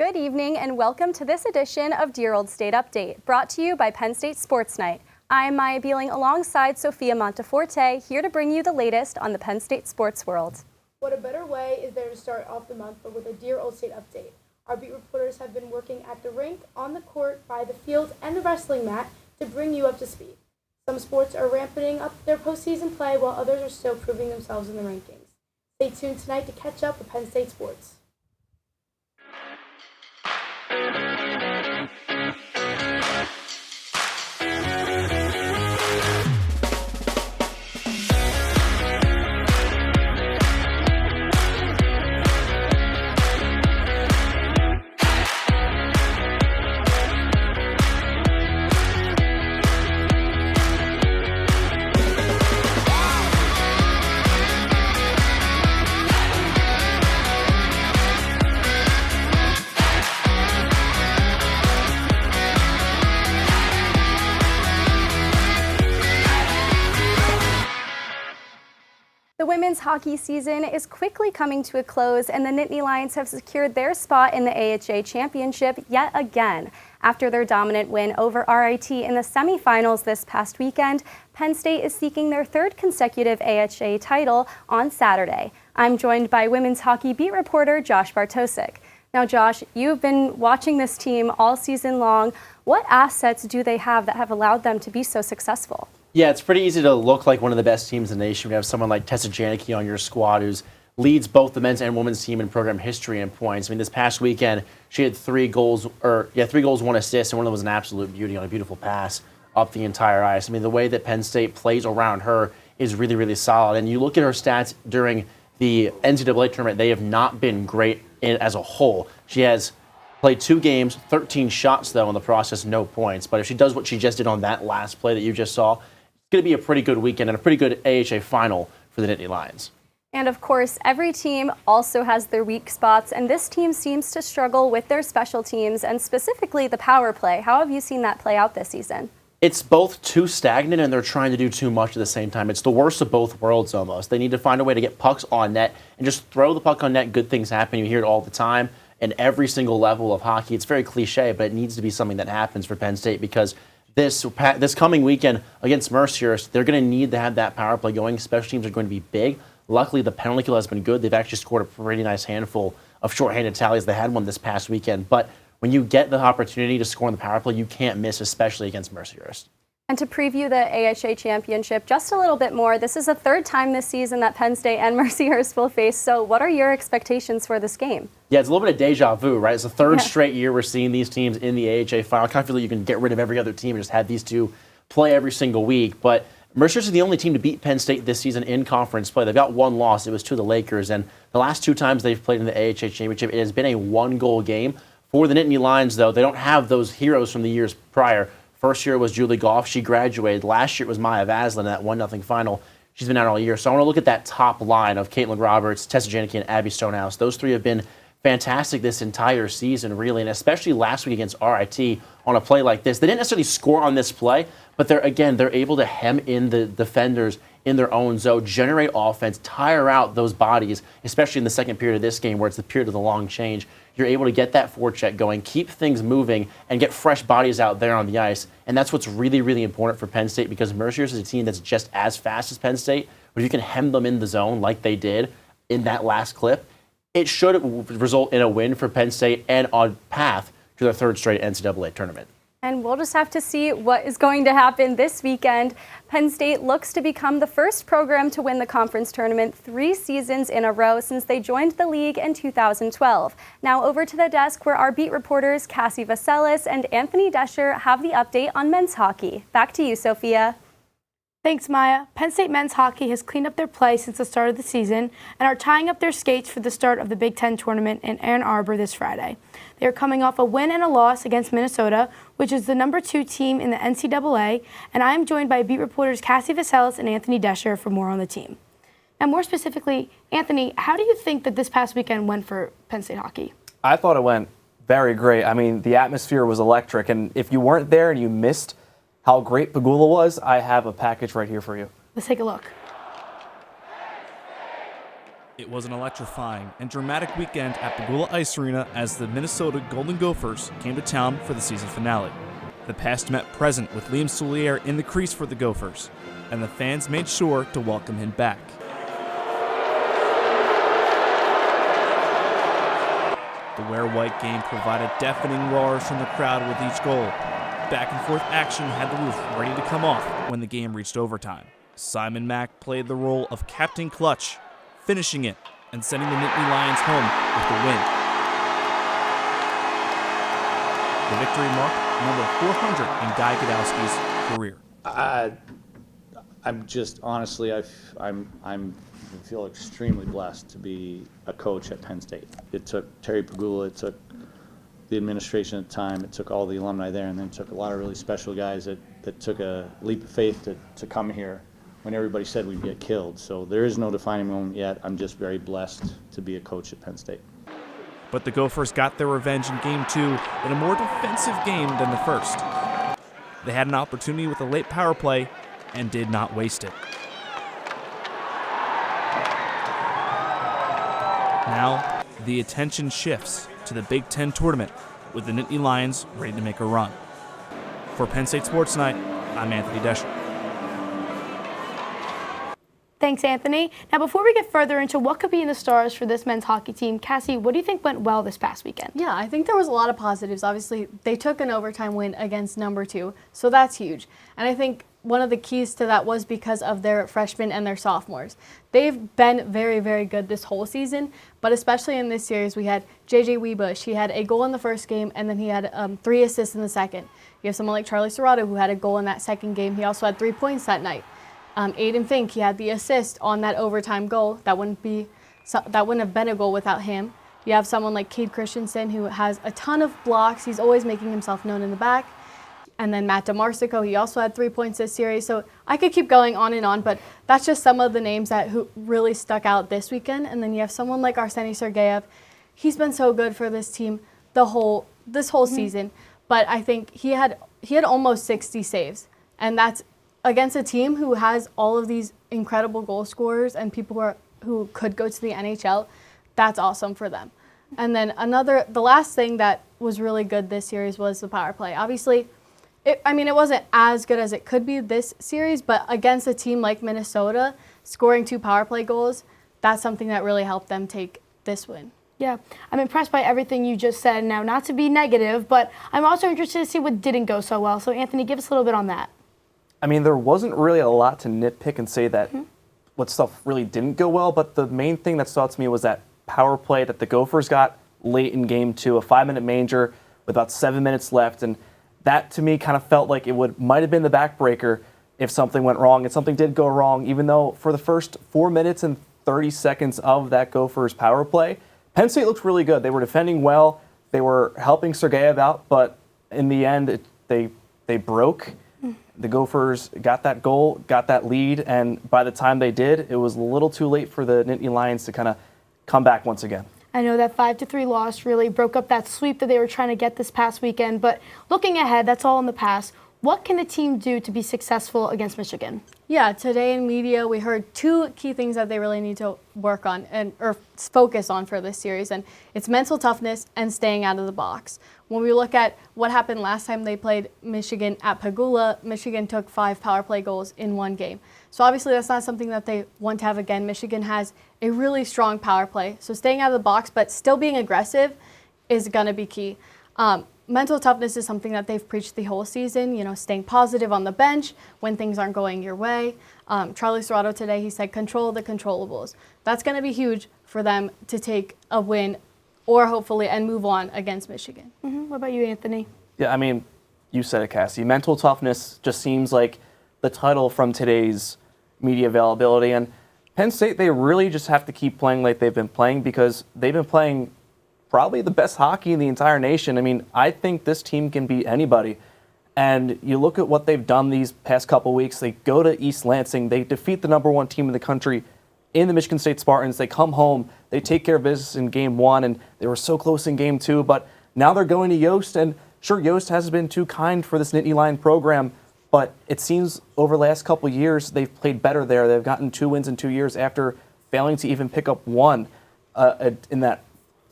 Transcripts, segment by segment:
Good evening and welcome to this edition of Dear Old State Update, brought to you by Penn State Sports Night. I'm Maya Beeling alongside Sophia Monteforte, here to bring you the latest on the Penn State sports world. What a better way is there to start off the month but with a Dear Old State Update. Our beat reporters have been working at the rink, on the court, by the field, and the wrestling mat to bring you up to speed. Some sports are ramping up their postseason play while others are still proving themselves in the rankings. Stay tuned tonight to catch up with Penn State sports. The women's hockey season is quickly coming to a close, and the Nittany Lions have secured their spot in the AHA championship yet again. After their dominant win over RIT in the semifinals this past weekend, Penn State is seeking their third consecutive AHA title on Saturday. I'm joined by women's hockey beat reporter Josh Bartosik. Now, Josh, you've been watching this team all season long. What assets do they have that have allowed them to be so successful? Yeah, it's pretty easy to look like one of the best teams in the nation. We have someone like Tessa Janicki on your squad who leads both the men's and women's team in program history and points. I mean, this past weekend, she had 3 goals, 1 assist, and one of them was an absolute beauty on a beautiful pass up the entire ice. I mean, the way that Penn State plays around her is really, really solid. And you look at her stats during the NCAA tournament, they have not been great as a whole. She has played 2 games, 13 shots, though, in the process, no points. But if she does what she just did on that last play that you just saw, going to be a pretty good weekend and a pretty good AHA final for the Nittany Lions. And of course, every team also has their weak spots, and this team seems to struggle with their special teams and specifically the power play. How have you seen that play out this season? It's both too stagnant and they're trying to do too much at the same time. It's the worst of both worlds almost. They need to find a way to get pucks on net and just throw the puck on net. Good things happen. You hear it all the time in every single level of hockey. It's very cliche, but it needs to be something that happens for Penn State because this coming weekend against Mercyhurst, they're going to need to have that power play going. Special teams are going to be big. Luckily, the penalty kill has been good. They've actually scored a pretty nice handful of shorthanded tallies. They had one this past weekend. But when you get the opportunity to score in the power play, you can't miss, especially against Mercyhurst. And to preview the AHA championship just a little bit more, this is the 3rd time this season that Penn State and Mercyhurst will face. So what are your expectations for this game? Yeah, it's a little bit of deja vu, right? It's the 3rd straight year we're seeing these teams in the AHA final. I kind of feel like you can get rid of every other team and just have these two play every single week. But Mercyhurst is the only team to beat Penn State this season in conference play. They've got 1 loss. It was to the Lakers. And the last 2 times they've played in the AHA championship, it has been a 1-goal game. For the Nittany Lions, though, they don't have those heroes from the years prior. First year was Julie Goff. She graduated. Last year it was Maya Vaslin in that 1-0 final. She's been out all year. So I want to look at that top line of Caitlin Roberts, Tessa Janicki, and Abby Stonehouse. Those 3 have been fantastic this entire season, really, and especially last week against RIT on a play like this. They didn't necessarily score on this play, but they're able to hem in the defenders in their own zone, generate offense, tire out those bodies, especially in the second period of this game where it's the period of the long change. You're able to get that forecheck going, keep things moving, and get fresh bodies out there on the ice. And that's what's really, really important for Penn State because Mercyhurst is a team that's just as fast as Penn State, but if you can hem them in the zone like they did in that last clip, it should result in a win for Penn State and on path to their 3rd straight NCAA tournament. And we'll just have to see what is going to happen this weekend. Penn State looks to become the first program to win the conference tournament 3 seasons in a row since they joined the league in 2012. Now over to the desk where our beat reporters Cassie Vaselis and Anthony Descher have the update on men's hockey. Back to you, Sophia. Thanks, Maya. Penn State men's hockey has cleaned up their play since the start of the season and are tying up their skates for the start of the Big Ten tournament in Ann Arbor this Friday. They are coming off a win and a loss against Minnesota, which is the number 2 team in the NCAA, and I am joined by beat reporters Cassie Vaselis and Anthony Descher for more on the team. And more specifically, Anthony, how do you think that this past weekend went for Penn State hockey? I thought it went very great. I mean, the atmosphere was electric, and if you weren't there and you missed how great Pagula was, I have a package right here for you. Let's take a look. It was an electrifying and dramatic weekend at Pagula Ice Arena as the Minnesota Golden Gophers came to town for the season finale. The past met present with Liam Soulier in the crease for the Gophers, and the fans made sure to welcome him back. The wear-white game provided deafening roars from the crowd with each goal. Back-and-forth action had the roof ready to come off when the game reached overtime. Simon Mack played the role of Captain Clutch, finishing it and sending the Nittany Lions home with the win. The victory marked number 400 in Guy Godowski's career. I'm just honestly, I feel extremely blessed to be a coach at Penn State. It took Terry Pagula, it took the administration at the time, it took all the alumni there, and then it took a lot of really special guys that took a leap of faith to come here when everybody said we'd get killed. So there is no defining moment yet. I'm just very blessed to be a coach at Penn State. But the Gophers got their revenge in Game 2 in a more defensive game than the first. They had an opportunity with a late power play and did not waste it. Now, the attention shifts to the Big Ten tournament with the Nittany Lions ready to make a run. For Penn State Sports Night, I'm Anthony Deschler. Thanks, Anthony. Now, before we get further into what could be in the stars for this men's hockey team, Cassie, what do you think went well this past weekend? Yeah, I think there was a lot of positives. Obviously, they took an overtime win against number 2, so that's huge. And I think one of the keys to that was because of their freshmen and their sophomores. They've been very, very good this whole season, but especially in this series, we had J.J. Webush. He had a goal in the first game, and then he had 3 assists in the second. You have someone like Charlie Serrato, who had a goal in that second game. He also had 3 points that night. Aiden Fink, he had the assist on that overtime goal. That wouldn't have been a goal without him. You have someone like Cade Christensen, who has a ton of blocks. He's always making himself known in the back. And then Matt DeMarsico, he also had 3 points this series. So I could keep going on, but that's just some of the names that who really stuck out this weekend. And then you have someone like Arseny Sergeyev. He's been so good for this team this whole season. But I think he had almost 60 saves, and that's against a team who has all of these incredible goal scorers and people who could go to the NHL. That's awesome for them. And then the last thing that was really good this series was the power play. Obviously, it wasn't as good as it could be this series, but against a team like Minnesota, scoring 2 power play goals, that's something that really helped them take this win. Yeah, I'm impressed by everything you just said. Now, not to be negative, but I'm also interested to see what didn't go so well. So, Anthony, give us a little bit on that. I mean, there wasn't really a lot to nitpick and say that what stuff really didn't go well, but the main thing that stood out to me was that power play that the Gophers got late in Game 2, a 5-minute manger with about 7 minutes left, and that to me kind of felt like it might have been the backbreaker if something went wrong, and something did go wrong, even though for the first 4 minutes and 30 seconds of that Gophers power play, Penn State looked really good. They were defending well, they were helping Sergeyev out, but in the end, they broke. The Gophers got that goal, got that lead, and by the time they did, it was a little too late for the Nittany Lions to kind of come back once again. I know that 5-3 loss really broke up that sweep that they were trying to get this past weekend, but looking ahead, that's all in the past. What can the team do to be successful against Michigan? Yeah, today in media, we heard 2 key things that they really need to work on or focus on for this series, and it's mental toughness and staying out of the box. When we look at what happened last time they played Michigan at Pagula, Michigan took 5 power play goals in 1 game. So obviously that's not something that they want to have again. Michigan has a really strong power play, so staying out of the box but still being aggressive is going to be key. Mental toughness is something that they've preached the whole season, staying positive on the bench when things aren't going your way. Charlie Serrato today, he said, control the controllables. That's going to be huge for them to take a win or hopefully and move on against Michigan. What about you, Anthony? Yeah, I mean, you said it, Cassie. Mental toughness just seems like the title from today's media availability. And Penn State, they really just have to keep playing like they've been playing because they've been playing probably the best hockey in the entire nation. I mean, I think this team can beat anybody. And you look at what they've done these past couple weeks. They go to East Lansing. They defeat the #1 team in the country in the Michigan State Spartans. They come home. They take care of business in Game 1, and they were so close in Game 2. But now they're going to Yost, and sure, Yost hasn't been too kind for this Nittany Lion program, but it seems over the last couple of years they've played better there. They've gotten 2 wins in 2 years after failing to even pick up one in that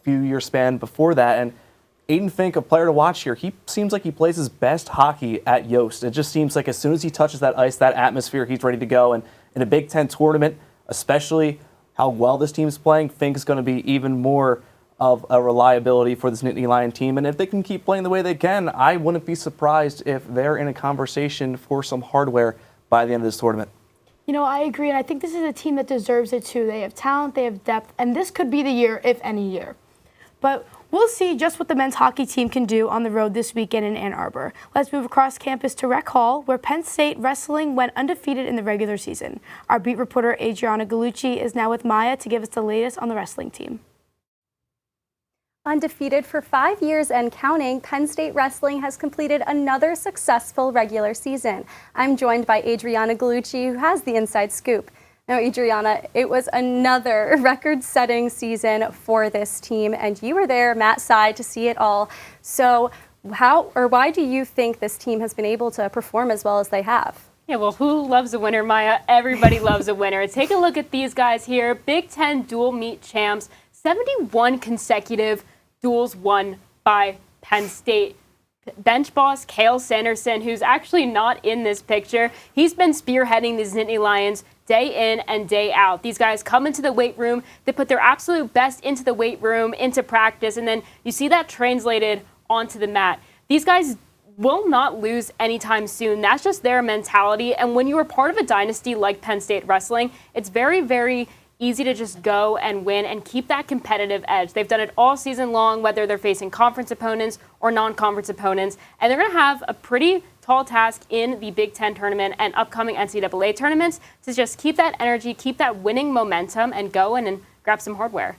few-year span before that. And Aiden Fink, a player to watch here, he seems like he plays his best hockey at Yost. It just seems like as soon as he touches that ice, that atmosphere, he's ready to go. And in a Big Ten tournament, especially how well this team's playing, Fink is going to be even more of a reliability for this Nittany Lion team. And if they can keep playing the way they can, I wouldn't be surprised if they're in a conversation for some hardware by the end of this tournament. You know, I agree, and I think this is a team that deserves it too. They have talent, they have depth, and this could be the year, if any year. But we'll see just what the men's hockey team can do on the road this weekend in Ann Arbor. Let's move across campus to Rec Hall, where Penn State wrestling went undefeated in the regular season. Our beat reporter Adriana Gallucci is now with Maya to give us the latest on the wrestling team. Undefeated for 5 years and counting, Penn State wrestling has completed another successful regular season. I'm joined by Adriana Gallucci, who has the inside scoop. Now, Adriana, it was another record-setting season for this team, and you were there, Matt side, to see it all. So why do you think this team has been able to perform as well as they have? Yeah, well, who loves a winner, Maya? Everybody loves a winner. Take a look at these guys here. Big Ten dual meet champs, 71 consecutive duels won by Penn State. Bench boss Cale Sanderson, who's actually not in this picture, he's been spearheading these Nittany Lions day in and day out. These guys come into the weight room, they put their absolute best into the weight room, into practice, and then you see that translated onto the mat. These guys will not lose anytime soon. That's just their mentality. And when you are part of a dynasty like Penn State wrestling, it's very, very easy to just go and win and keep that competitive edge. They've done it all season long, whether they're facing conference opponents or non-conference opponents. And they're going to have a pretty tall task in the Big Ten tournament and upcoming NCAA tournaments to just keep that energy, keep that winning momentum, and go in and grab some hardware.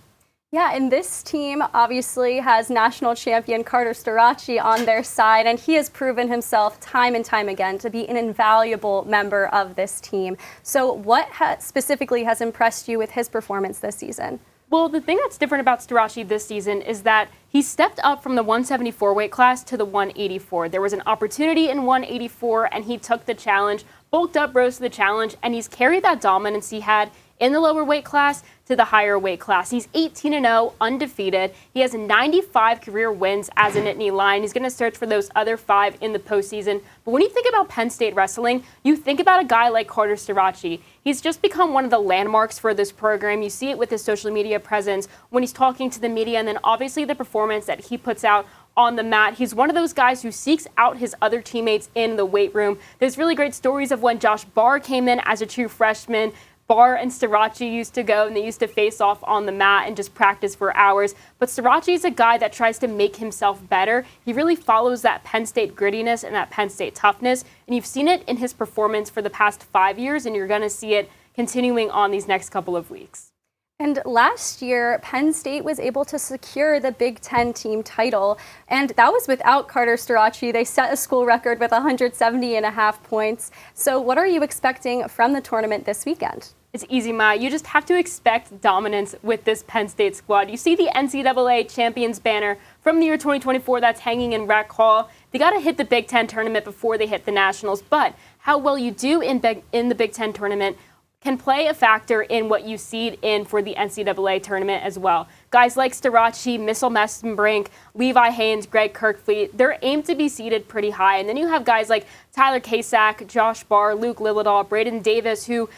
Yeah, and this team obviously has national champion Carter Starachi on their side, and he has proven himself time and time again to be an invaluable member of this team. So what specifically has impressed you with his performance this season? Well, the thing that's different about Starachi this season is that he stepped up from the 174 weight class to the 184. There was an opportunity in 184, and he took the challenge, bulked up, rose to the challenge, and he's carried that dominance he had in the lower weight class to the higher weight class. He's 18-0, undefeated. He has 95 career wins as a Nittany Lion. He's going to search for those other 5 in the postseason. But when you think about Penn State wrestling, you think about a guy like Carter Starachi. He's just become one of the landmarks for this program. You see it with his social media presence, when he's talking to the media, and then obviously the performance that he puts out on the mat. He's one of those guys who seeks out his other teammates in the weight room. There's really great stories of when Josh Barr came in as a true freshman. Barr and Starachi used to go and they used to face off on the mat and just practice for hours. But Starachi is a guy that tries to make himself better. He really follows that Penn State grittiness and that Penn State toughness. And you've seen it in his performance for the past 5 years, and you're going to see it continuing on these next couple of weeks. And last year, Penn State was able to secure the Big Ten team title, and that was without Carter Starachi. They set a school record with 170.5 points. So what are you expecting from the tournament this weekend? It's easy, Maya. You just have to expect dominance with this Penn State squad. You see the NCAA champions banner from the year 2024 that's hanging in Rec Hall. They got to hit the Big Ten tournament before they hit the Nationals, but how well you do in the Big Ten tournament can play a factor in what you seed in for the NCAA tournament as well. Guys like Starachi, Missile Messenbrink, Levi Haynes, Greg Kirkfleet, they're aimed to be seeded pretty high. And then you have guys like Tyler Kasak, Josh Barr, Luke Lillidahl, Braden Davis, who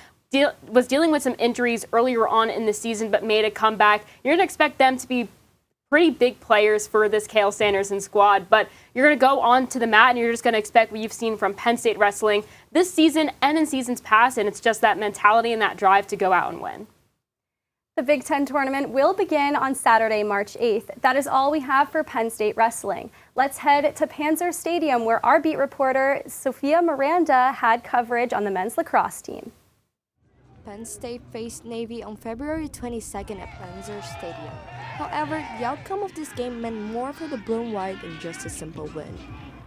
was dealing with some injuries earlier on in the season but made a comeback. You're going to expect them to be pretty big players for this Cale Sanderson squad, but you're going to go on to the mat and you're just going to expect what you've seen from Penn State wrestling this season and in seasons past, and it's just that mentality and that drive to go out and win. The Big Ten tournament will begin on Saturday, March 8th. That is all we have for Penn State wrestling. Let's head to Panzer Stadium, where our beat reporter Sophia Miranda had coverage on the men's lacrosse team. Penn State faced Navy on February 22nd at Panzer Stadium. However, the outcome of this game meant more for the Blue and White than just a simple win.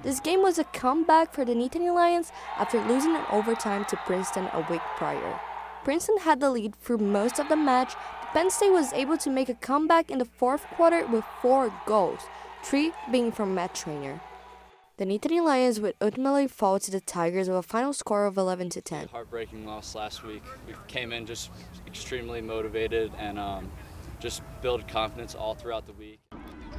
This game was a comeback for the Nittany Lions after losing in overtime to Princeton a week prior. Princeton had the lead through most of the match, but Penn State was able to make a comeback in the fourth quarter with 4 goals, 3 being from Matt Trainer. The Nittany Lions would ultimately fall to the Tigers with a final score of 11-10. Heartbreaking loss last week. We came in just extremely motivated and just built confidence all throughout the week.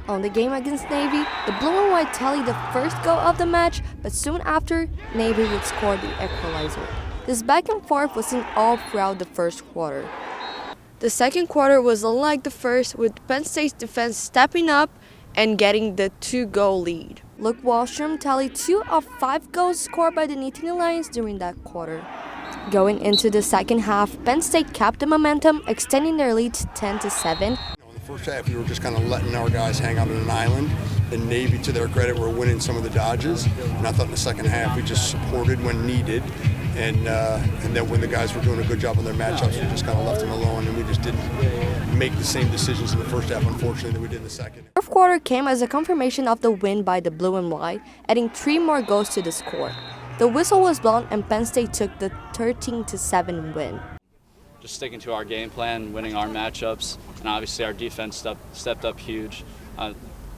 On the game against Navy, the blue and white tallied the first goal of the match, but soon after, Navy would score the equalizer. This back and forth was seen all throughout the first quarter. The second quarter was unlike the first, with Penn State's defense stepping up and getting the 2-goal lead. Luke Wallstrom tallied 2 of 5 goals scored by the Nittany Lions during that quarter. Going into the second half, Penn State kept the momentum, extending their lead to 10-7. In the first half, we were just kind of letting our guys hang out on an island. And Navy, to their credit, were winning some of the dodges. And I thought in the second half, we just supported when needed. And then when the guys were doing a good job on their matchups, we just kind of left them alone, and we just didn't make the same decisions in the first half, unfortunately, that we did in the second. The fourth quarter came as a confirmation of the win by the blue and white, adding 3 more goals to the score. The whistle was blown, and Penn State took the 13-7 win. Just sticking to our game plan, winning our matchups, and obviously our defense stepped up huge,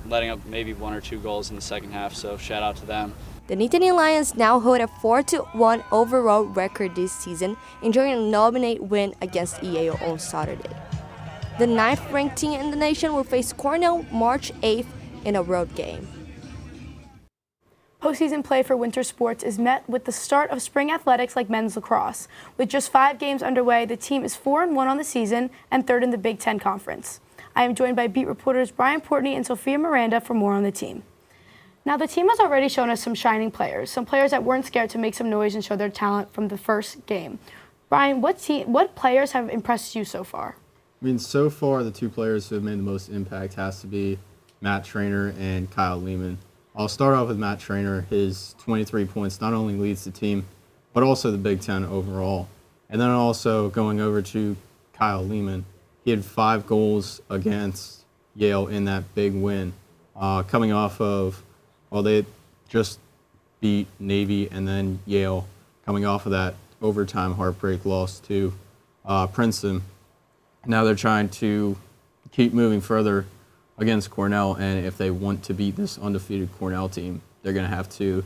letting up maybe 1 or 2 goals in the second half, so shout out to them. The Nittany Lions now hold a 4-1 overall record this season, enjoying a nominate win against EAO on Saturday. The 9th-ranked team in the nation will face Cornell March 8th in a road game. Postseason play for winter sports is met with the start of spring athletics like men's lacrosse. With just 5 games underway, the team is 4-1 on the season and 3rd in the Big Ten Conference. I am joined by beat reporters Brian Portney and Sophia Miranda for more on the team. Now, the team has already shown us some shining players, some players that weren't scared to make some noise and show their talent from the first game. Brian, what players have impressed you so far? I mean, so far, the 2 players who have made the most impact has to be Matt Trainer and Kyle Lehman. I'll start off with Matt Trainer. His 23 points not only leads the team, but also the Big Ten overall. And then also going over to Kyle Lehman, he had 5 goals against Yale in that big win, coming off of, well, they just beat Navy and then Yale, coming off of that overtime heartbreak loss to Princeton. Now they're trying to keep moving further against Cornell, and if they want to beat this undefeated Cornell team, they're going to have to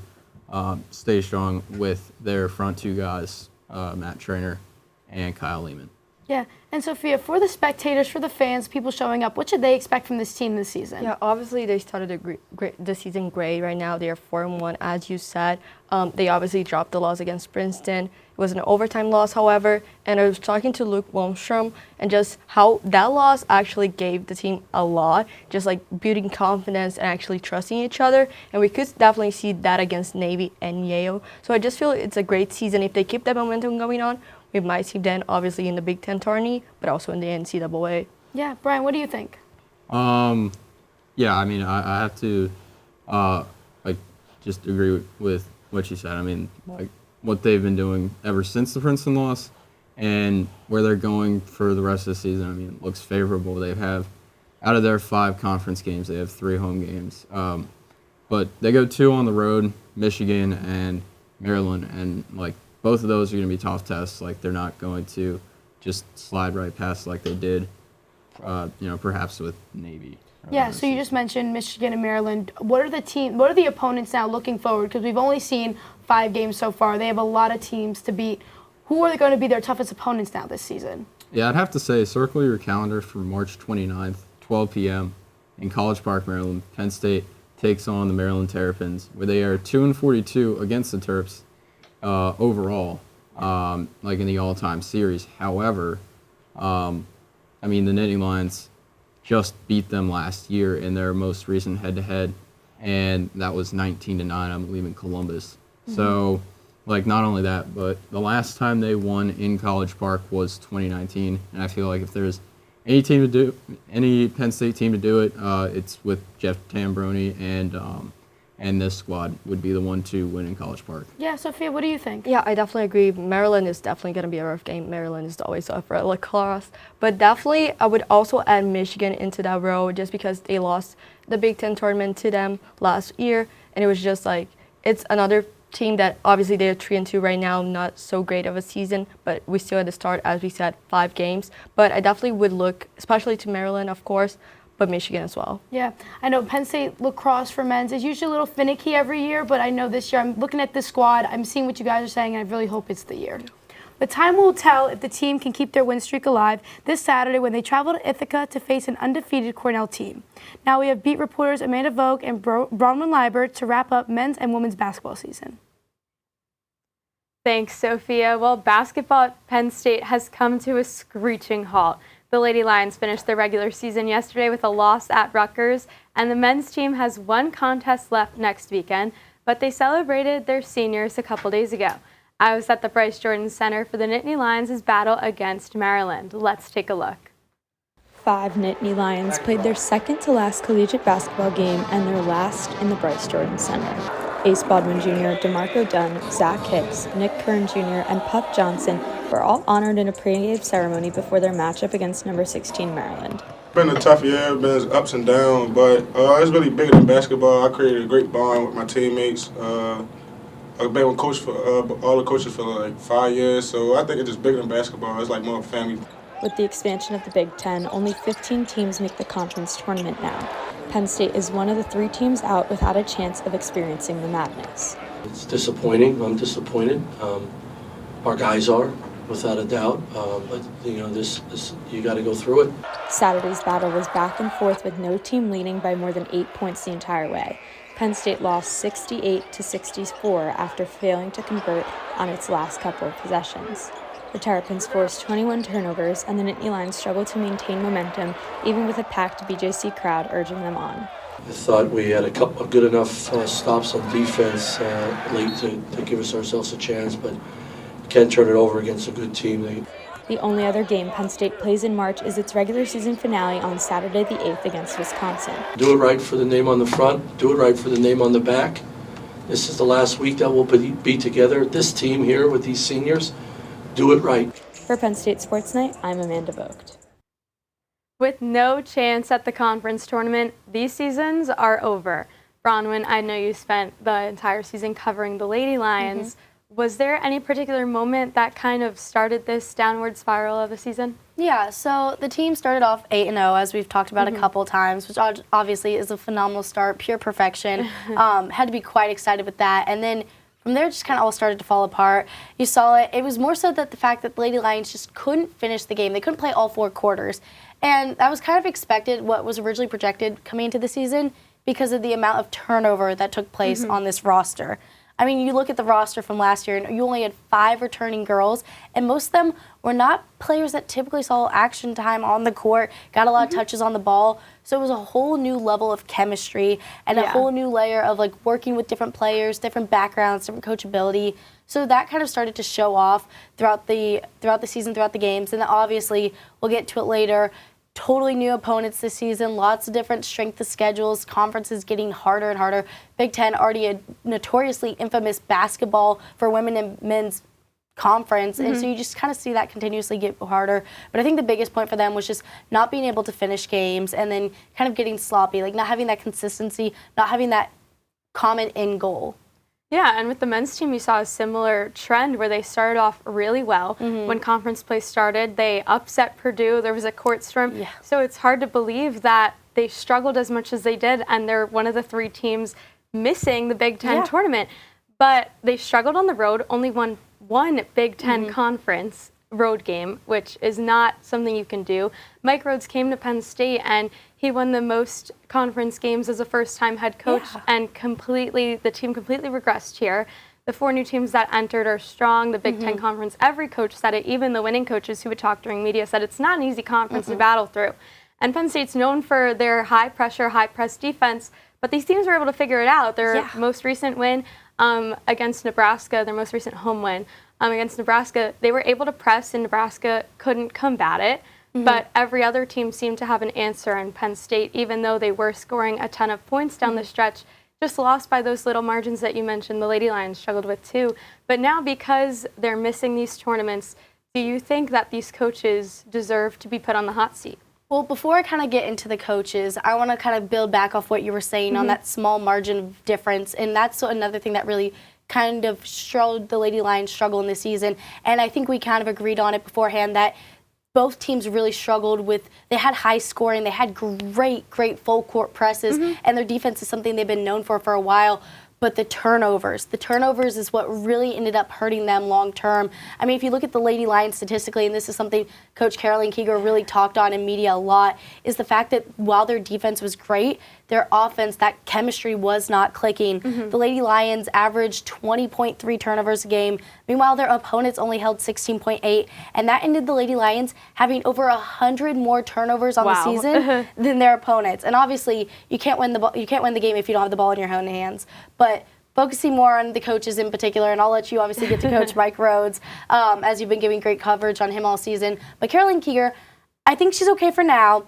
stay strong with their front 2 guys, Matt Trainer and Kyle Lehman. Yeah, and Sophia, for the spectators, for the fans, people showing up, what should they expect from this team this season? Yeah, obviously they started the season great. Right now they are 4-1, as you said. They obviously dropped the loss against Princeton. It was an overtime loss, however, and I was talking to Luke Wallstrom and just how that loss actually gave the team a lot, just like building confidence and actually trusting each other. And we could definitely see that against Navy and Yale. So I just feel it's a great season. If they keep that momentum going on, we might see them obviously in the Big Ten tourney, but also in the NCAA. Yeah, Brian, what do you think? Yeah, I mean, I have to just agree with what you said. I mean, like what they've been doing ever since the Princeton loss and where they're going for the rest of the season, I mean, it looks favorable. They have, out of their 5 conference games, they have 3 home games. But they go 2 on the road, Michigan and Maryland, and like both of those are going to be tough tests. Like they're not going to just slide right past like they did, perhaps with Navy. Yeah, so you just mentioned Michigan and Maryland. What are the opponents now looking forward? Because we've only seen 5 games so far. They have a lot of teams to beat. Who are going to be their toughest opponents now this season? Yeah, I'd have to say circle your calendar for March 29th, 12 p.m. in College Park, Maryland. Penn State takes on the Maryland Terrapins, where they are 2-42 against the Terps overall, like in the all-time series. However, I mean, the Nittany Lions just beat them last year in their most recent head-to-head, and that was 19-9, I believe, in Columbus. Mm-hmm. So, like, not only that, but the last time they won in College Park was 2019, and I feel like if there's any Penn State team to do it, it's with Jeff Tambroni, and this squad would be the one to win in College Park. Yeah, Sophia, what do you think? Yeah, I definitely agree. Maryland is definitely going to be a rough game. Maryland is always up for lacrosse. But definitely, I would also add Michigan into that row just because they lost the Big Ten tournament to them last year. And it was just like, it's another team that obviously they're 3-2 right now, not so great of a season, but we still at the start, as we said, 5 games. But I definitely would look, especially to Maryland, of course, but Michigan as well. Yeah, I know Penn State lacrosse for men's is usually a little finicky every year, but I know this year I'm looking at this squad, I'm seeing what you guys are saying, and I really hope it's the year. But time will tell if the team can keep their win streak alive this Saturday when they travel to Ithaca to face an undefeated Cornell team. Now we have beat reporters Amanda Vogt and Bronwyn Liebert to wrap up men's and women's basketball season. Thanks, Sophia. Well, basketball at Penn State has come to a screeching halt. The Lady Lions finished their regular season yesterday with a loss at Rutgers, and the men's team has one contest left next weekend, but they celebrated their seniors a couple days ago. I was at the Bryce Jordan Center for the Nittany Lions' battle against Maryland. Let's take a look. 5 Nittany Lions played their second to last collegiate basketball game and their last in the Bryce Jordan Center. Ace Baldwin Jr., DeMarco Dunn, Zach Hicks, Nick Kern Jr., and Puff Johnson were all honored in a pregame ceremony before their matchup against number 16 Maryland. It's been a tough year, been ups and downs, but it's really bigger than basketball. I created a great bond with my teammates. I've been with coach for all the coaches for like 5 years, so I think it's just bigger than basketball. It's like more of a family. With the expansion of the Big Ten, only 15 teams make the conference tournament now. Penn State is one of the 3 teams out without a chance of experiencing the madness. It's disappointing. I'm disappointed. Our guys are, without a doubt. But this you got to go through it. Saturday's battle was back and forth with no team leading by more than 8 points the entire way. Penn State lost 68-64 after failing to convert on its last couple of possessions. The Terrapins forced 21 turnovers, and the Nittany Lions struggled to maintain momentum, even with a packed BJC crowd urging them on. I thought we had a couple of good enough stops on defense late to give ourselves a chance, but can't turn it over against a good team. The only other game Penn State plays in March is its regular season finale on Saturday the 8th against Wisconsin. Do it right for the name on the front, do it right for the name on the back. This is the last week that we'll be together. This team here with these seniors, do it right. For Penn State Sports Night, I'm Amanda Vogt. With no chance at the conference tournament, these seasons are over. Bronwyn, I know you spent the entire season covering the Lady Lions. Was there any particular moment that kind of started this downward spiral of the season? Yeah, so the team started off 8-0, as we've talked about a couple times, which obviously is a phenomenal start, pure perfection. Had to be quite excited with that. And then from there, it just kind of all started to fall apart. You saw it. It was more so that the fact that the Lady Lions just couldn't finish the game. They couldn't play all 4 quarters. And that was kind of expected, what was originally projected coming into the season, because of the amount of turnover that took place on this roster. I mean, you look at the roster from last year, and you only had 5 returning girls, and most of them were not players that typically saw action time on the court, got a lot of touches on the ball. So it was a whole new level of chemistry and a whole new layer of like working with different players, different backgrounds, different coachability. So that kind of started to show off throughout the season, throughout the games, and then obviously we'll get to it later. Totally new opponents this season, lots of different strength of schedules, conferences getting harder and harder. Big Ten already a notoriously infamous basketball for women and men's conference, and so you just kind of see that continuously get harder. But I think the biggest point for them was just not being able to finish games and then kind of getting sloppy, like not having that consistency, not having that common end goal. Yeah, and with the men's team, you saw a similar trend where they started off really well. When conference play started, they upset Purdue. There was a court storm. So it's hard to believe that they struggled as much as they did, and they're one of the 3 teams missing the Big Ten tournament. But they struggled on the road, only won 1 Big Ten conference road game, which is not something you can do. Mike Rhodes came to Penn State, and he won the most conference games as a first-time head coach, and the team completely regressed here. The 4 new teams that entered are strong. The Big Ten Conference, every coach said it, even the winning coaches who would talk during media said it's not an easy conference to battle through. And Penn State's known for their high-pressure, high-press defense, but these teams were able to figure it out. Their most recent win against Nebraska, their most recent home win against Nebraska, they were able to press, and Nebraska couldn't combat it. But every other team seemed to have an answer, and Penn State, even though they were scoring a ton of points down the stretch, just lost by those little margins that you mentioned. The Lady Lions struggled with too. But now, because they're missing these tournaments, do you think that these coaches deserve to be put on the hot seat? Well, before I kind of get into the coaches, I want to kind of build back off what you were saying on that small margin of difference, and that's another thing that really kind of showed the Lady Lions struggle in this season. And I think we kind of agreed on it beforehand that both teams really struggled with, they had high scoring, they had great full court presses, and their defense is something they've been known for a while. But the turnovers is what really ended up hurting them long term. I mean, if you look at the Lady Lions statistically, and this is something Coach Caroline Keeger really talked on in media a lot, is the fact that while their defense was great, their offense, that chemistry was not clicking. The Lady Lions averaged 20.3 turnovers a game. Meanwhile, their opponents only held 16.8, and that ended the Lady Lions having over 100 more turnovers on the season than their opponents. And obviously, you can't win the game if you don't have the ball in your own hands. But focusing more on the coaches in particular, and I'll let you obviously get to Coach Mike Rhodes, as you've been giving great coverage on him all season. But Caroline Keeger, I think she's okay for now.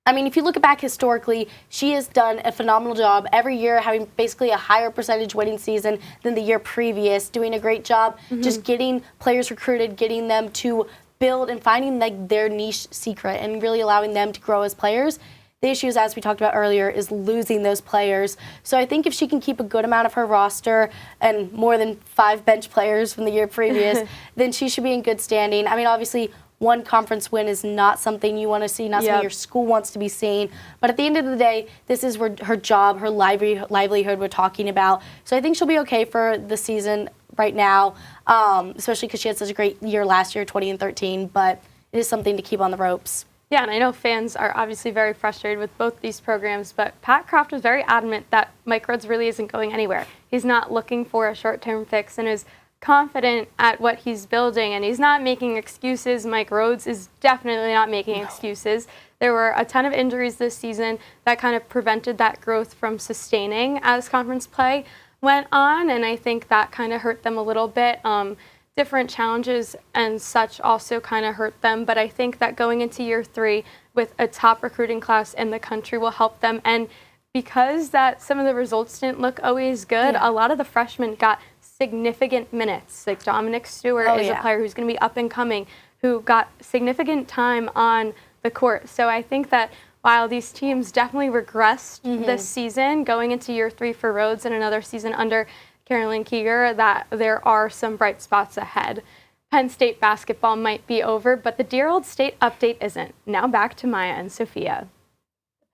I mean, if you look back historically, she has done a phenomenal job every year, having basically a higher percentage winning season than the year previous, doing a great job just getting players recruited, getting them to build and finding like their niche secret and really allowing them to grow as players. The issue is, as we talked about earlier, is losing those players. So I think if she can keep a good amount of her roster and more than 5 bench players from the year previous, then she should be in good standing. I mean, obviously, one conference win is not something you want to see, not something your school wants to be seeing. But at the end of the day, this is her job, her livelihood we're talking about. So I think she'll be okay for the season right now, especially because she had such a great year last year, 20-13. But it is something to keep on the ropes. Yeah, and I know fans are obviously very frustrated with both these programs, but Pat Croft was very adamant that Mike Rhodes really isn't going anywhere. He's not looking for a short-term fix and is confident at what he's building, and he's not making excuses. Mike Rhodes is definitely not making excuses. There were a ton of injuries this season that kind of prevented that growth from sustaining as conference play went on, and I think that kind of hurt them a little bit. Different challenges and such also kind of hurt them, but I think that going into year 3 with a top recruiting class in the country will help them. And because that some of the results didn't look always good, a lot of the freshmen got significant minutes. Like Dominic Stewart is a player who's going to be up and coming, who got significant time on the court. So I think that while these teams definitely regressed this season, going into year 3 for Rhodes and another season under Caroline Keeger, that there are some bright spots ahead. Penn State basketball might be over, but the dear old state update isn't. Now back to Maya and Sophia.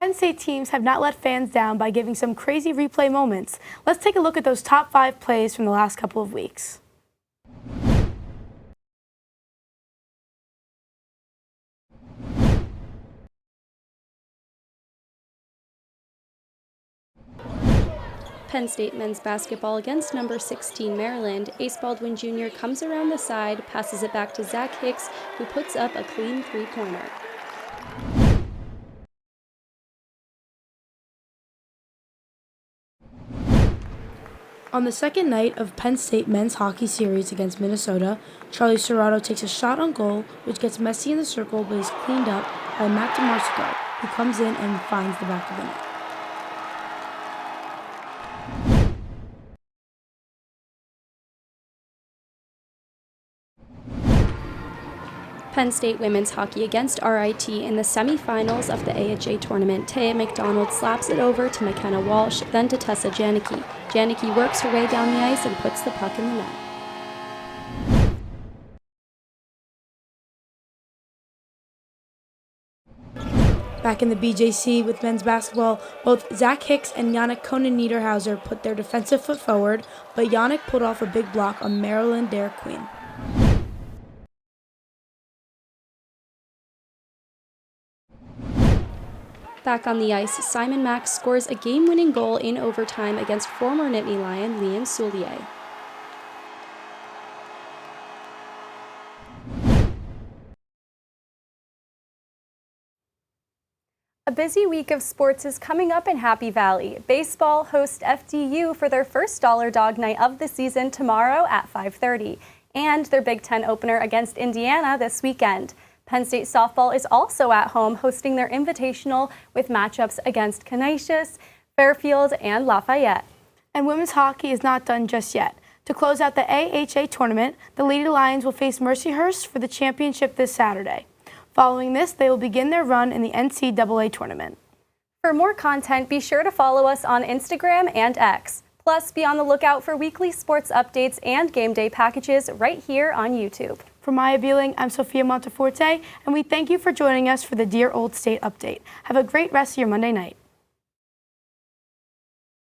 Penn State teams have not let fans down by giving some crazy replay moments. Let's take a look at those top 5 plays from the last couple of weeks. Penn State men's basketball against number 16 Maryland. Ace Baldwin Jr. comes around the side, passes it back to Zach Hicks, who puts up a clean 3-pointer. On the second night of Penn State men's hockey series against Minnesota, Charlie Serrato takes a shot on goal, which gets messy in the circle but is cleaned up by Matt DeMarsico, who comes in and finds the back of the net. Penn State women's hockey against RIT in the semifinals of the AHA tournament. Taya McDonald slaps it over to McKenna Walsh, then to Tessa Janicki. Janicki works her way down the ice and puts the puck in the net. Back in the BJC with men's basketball, both Zach Hicks and Yannick Konen-Niederhauser put their defensive foot forward, but Yannick pulled off a big block on Maryland Dare Queen. Back on the ice, Simon Mack scores a game-winning goal in overtime against former Nittany Lion Liam Soulier. A busy week of sports is coming up in Happy Valley. Baseball hosts FDU for their first Dollar Dog Night of the season tomorrow at 5:30, and their Big Ten opener against Indiana this weekend. Penn State softball is also at home hosting their invitational with matchups against Canisius, Fairfield, and Lafayette. And women's hockey is not done just yet. To close out the AHA tournament, the Lady Lions will face Mercyhurst for the championship this Saturday. Following this, they will begin their run in the NCAA tournament. For more content, be sure to follow us on Instagram and X. Plus, be on the lookout for weekly sports updates and game day packages right here on YouTube. For Maya Beeling, I'm Sophia Monteforte, and we thank you for joining us for the Dear Old State update. Have a great rest of your Monday night.